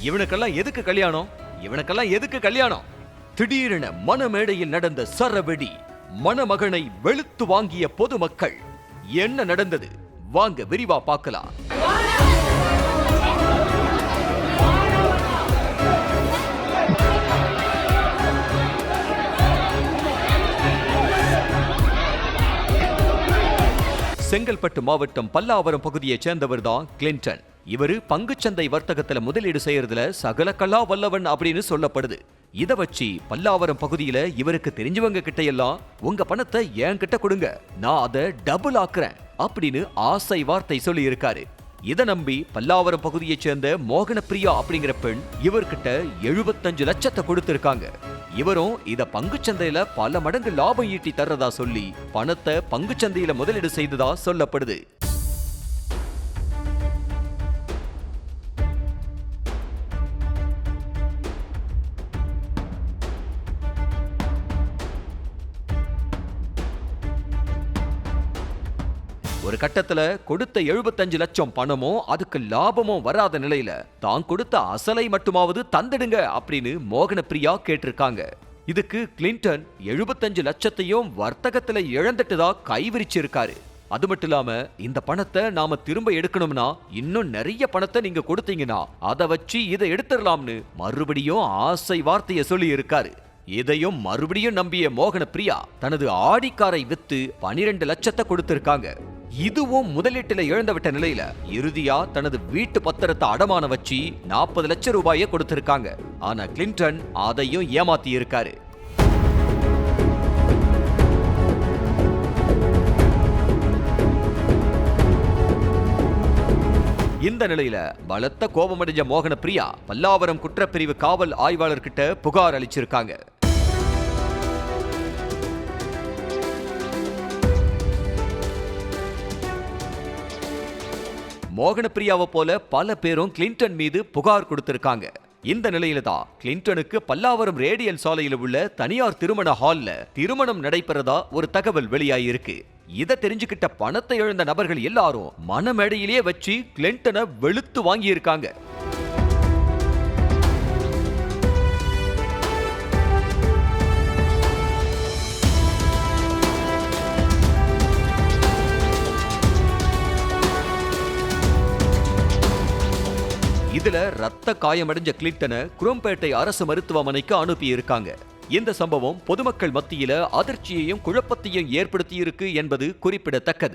இவனுக்கெல்லாம் எதுக்கு கல்யாணம்? இவனுக்கெல்லாம் எதுக்கு கல்யாணம்? திடீரென மணமேடையில் நடந்த சரவெடி, மணமகனை வெளுத்து வாங்கிய பொதுமக்கள். என்ன நடந்தது? வாங்க விரிவா பார்க்கலாம். செங்கல்பட்டு மாவட்டம் பல்லாவரம் பகுதியைச் சேர்ந்தவர் தான் கிளின்டன். இவரு பங்குச்சந்தை வர்த்தகத்துல முதலீடு செய்யறதுல சகல கலா வல்லவன் அப்படின்னு சொல்லப்படுது. இத வச்சு பல்லாவரம் பகுதியில இவருக்கு தெரிஞ்சவங்க கிட்ட எல்லாம் உங்க பணத்தை என் கிட்ட கொடுங்க, நான் அதை டபுள் ஆக்குறேன் அப்படின்னு ஆசை வார்த்தை சொல்லி இருக்காரு. இத நம்பி பல்லாவரம் பகுதியைச் சேர்ந்த மோகனப்பிரியா அப்படிங்கிற பெண் இவர்கிட்ட 75 லட்சத்தை கொடுத்திருக்காங்க. இவரும் இத பங்குச்சந்தையில பல மடங்கு லாபம் ஈட்டி தர்றதா சொல்லி பணத்தை பங்குச்சந்தையில முதலீடு செய்ததா சொல்லப்படுது. ஒரு கட்டத்துல கொடுத்த 75 லட்சம் பணமும் அதுக்கு லாபமும் வராத நிலையில தான் கொடுத்த அசலை மட்டுமாவது தந்துடுங்க அப்படின்னு மோகனப்பிரியா கேட்டிருக்காங்க. இதுக்கு கிளின்டன் 75 லட்சத்தையும் வர்த்தகத்துல இழந்துட்டுதா கைவிரிச்சிருக்காரு. அது மட்டும் இல்லாம இந்த பணத்தை நாம திரும்ப எடுக்கணும்னா இன்னும் நிறைய பணத்தை நீங்க கொடுத்தீங்கன்னா அதை வச்சு இதை எடுத்துடலாம்னு மறுபடியும் ஆசை வார்த்தையை சொல்லி இருக்காரு. இதையும் மறுபடியும் நம்பிய மோகனப்பிரியா தனது ஆடிக்காரை வித்து 12 லட்சத்தை கொடுத்திருக்காங்க. இதுவும் முதலீட்டுல இழந்துவிட்ட நிலையில இறுதியா தனது வீட்டு பத்திரத்தை அடமான வச்சு 40 லட்சம் ரூபாயை கொடுத்திருக்காங்க. ஆனா கிளின்டன் அதையும் ஏமாத்தி இருக்காரு. இந்த நிலையில பலத்த கோபமடைஞ்ச மோகனப்பிரியா பல்லாவரம் குற்றப்பிரிவு காவல் ஆய்வாளர்கிட்ட புகார் அளிச்சிருக்காங்க. மோகனப்பிரியாவை போல பல பேரும் கிளின்டன் மீது புகார் கொடுத்திருக்காங்க. இந்த நிலையில தான் கிளின்டனுக்கு பல்லாவரம் ரேடியல் சாலையில் உள்ள தனியார் திருமண ஹால்ல திருமணம் நடைபெறதா ஒரு தகவல் வெளியாயிருக்கு. இதை தெரிஞ்சுக்கிட்ட பணத்தை இழந்த நபர்கள் எல்லாரும் மணமேடையிலேயே வச்சு கிளின்டனை வெளுத்து வாங்கியிருக்காங்க. இதுல ரத்த காயமடைஞ்ச கிளின்டனை குரோம்பேட்டை அரசு மருத்துவமனைக்கு அனுப்பி இருக்காங்க. இந்த சம்பவம் பொதுமக்கள் மத்தியில அதிர்ச்சியையும் குழப்பத்தையும் ஏற்படுத்தியிருக்கு என்பது குறிப்பிடத்தக்கது.